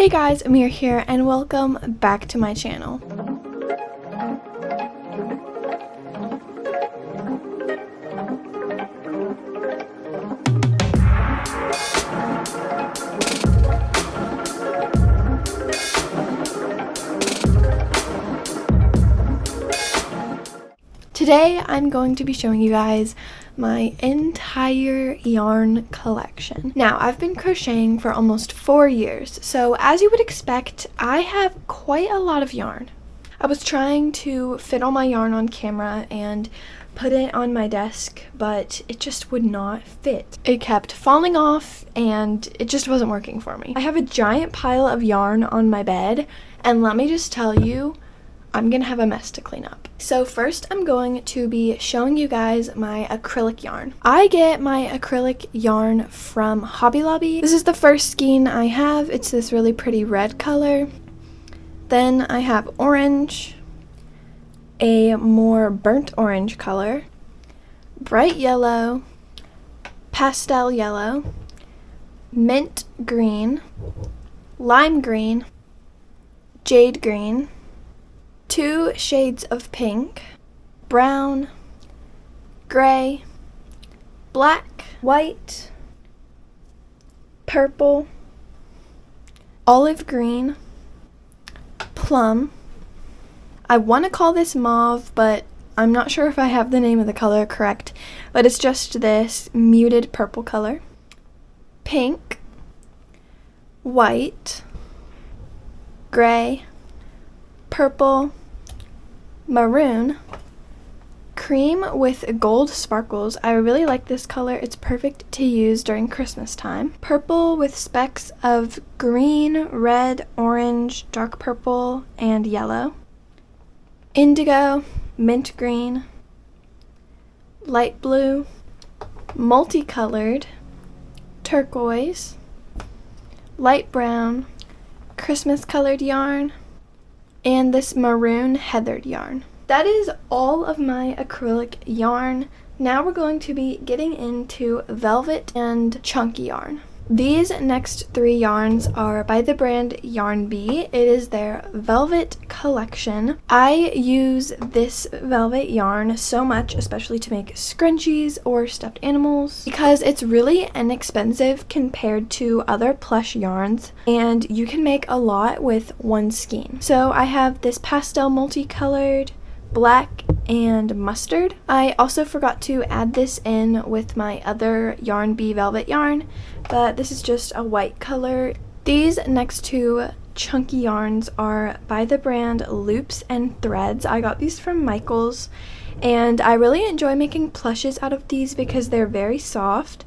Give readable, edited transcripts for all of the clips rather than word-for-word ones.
Hey guys, Amir here and welcome back to my channel. Today I'm going to be showing you guys my entire yarn collection. Now, I've been crocheting for almost 4 years, so as you would expect, I have quite a lot of yarn. I was trying to fit all my yarn on camera and put it on my desk, but it just would not fit. It kept falling off and it just wasn't working for me. I have a giant pile of yarn on my bed, and let me just tell you, I'm gonna have a mess to clean up. So first I'm going to be showing you guys my acrylic yarn. I get my acrylic yarn from Hobby Lobby. This is the first skein I have. It's this really pretty red color. Then I have orange, a more burnt orange color, bright yellow, pastel yellow, mint green, lime green, jade green, 2 shades of pink, brown, gray, black, white, purple, olive green, plum. I want to call this mauve, but I'm not sure if I have the name of the color correct, but it's just this muted purple color, pink, white, gray, purple, maroon, cream with gold sparkles. I really like this color. It's perfect to use during Christmas time. Purple with specks of green, red, orange, dark purple, and yellow. Indigo, mint green, light blue, multicolored, turquoise, light brown, Christmas colored yarn, and this maroon heathered yarn. That is all of my acrylic yarn. Now we're going to be getting into velvet and chunky yarn. These next 3 yarns are by the brand Yarn Bee. It is their velvet collection. I use this velvet yarn so much, especially to make scrunchies or stuffed animals, because it's really inexpensive compared to other plush yarns, and you can make a lot with one skein. So I have this pastel multicolored, black, and mustard. I also forgot to add this in with my other Yarn Bee velvet yarn, but this is just a white color. These next 2 chunky yarns are by the brand Loops and Threads. I got these from Michael's, and I really enjoy making plushes out of these because they're very soft,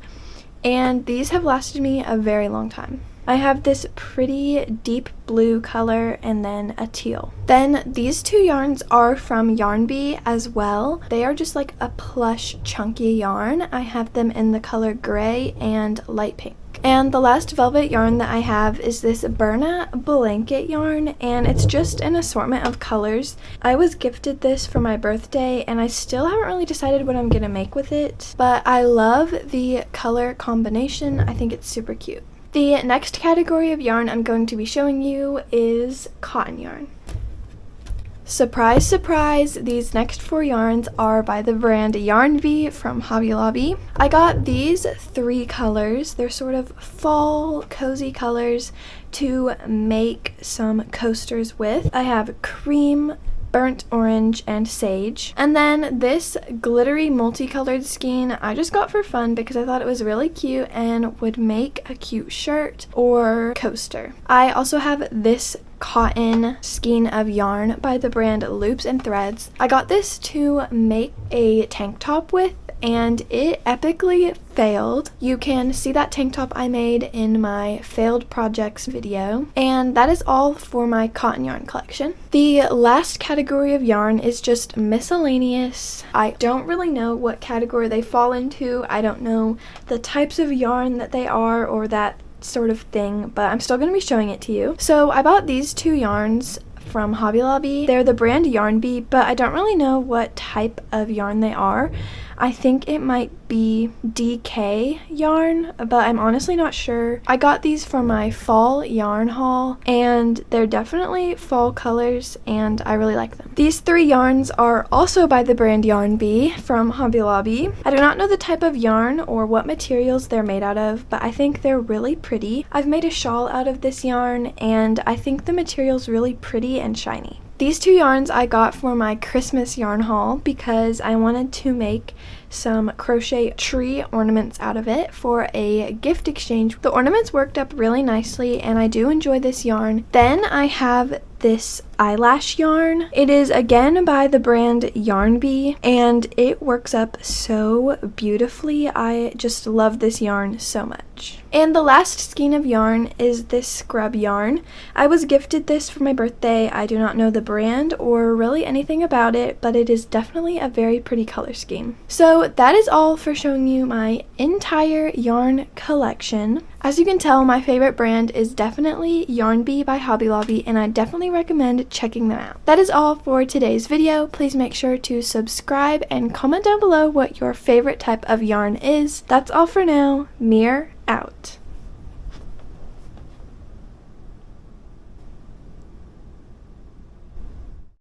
and these have lasted me a very long time. I have this pretty deep blue color and then a teal. Then these 2 yarns are from Yarn Bee as well. They are just like a plush chunky yarn. I have them in the color gray and light pink. And the last velvet yarn that I have is this Berna blanket yarn, and it's just an assortment of colors. I was gifted this for my birthday, and I still haven't really decided what I'm gonna make with it, but I love the color combination. I think it's super cute. The next category of yarn I'm going to be showing you is cotton yarn. Surprise, surprise, these next 4 yarns are by the brand Yarn Bee from Hobby Lobby. I got these 3 colors. They're sort of fall cozy colors to make some coasters with. I have cream, burnt orange, and sage. And then this glittery multicolored skein I just got for fun because I thought it was really cute and would make a cute shirt or coaster. I also have this cotton skein of yarn by the brand Loops and Threads. I got this to make a tank top with, and it epically failed. You can see that tank top I made in my failed projects video, and that is all for my cotton yarn collection. The last category of yarn is just miscellaneous. I don't really know what category they fall into. I don't know the types of yarn that they are or that sort of thing, but I'm still going to be showing it to you. So I bought these 2 yarns from Hobby Lobby. They're the brand Yarn Bee, but I don't really know what type of yarn they are. I think it might be DK yarn, but I'm honestly not sure. I got these from my fall yarn haul, and they're definitely fall colors, and I really like them. These 3 yarns are also by the brand Yarn Bee from Hobby Lobby. I do not know the type of yarn or what materials they're made out of, but I think they're really pretty. I've made a shawl out of this yarn, and I think the material's really pretty and shiny. These 2 yarns I got for my Christmas yarn haul because I wanted to make some crochet tree ornaments out of it for a gift exchange. The ornaments worked up really nicely, and I do enjoy this yarn. Then I have this eyelash yarn. It is again by the brand Yarn Bee, and it works up so beautifully. I just love this yarn so much. And the last skein of yarn is this scrub yarn. I was gifted this for my birthday. I do not know the brand or really anything about it, but it is definitely a very pretty color scheme. So that is all for showing you my entire yarn collection. As you can tell, my favorite brand is definitely Yarn Bee by Hobby Lobby, and I definitely recommend checking them out. That is all for today's video. Please make sure to subscribe and comment down below what your favorite type of yarn is. That's all for now. Mir out.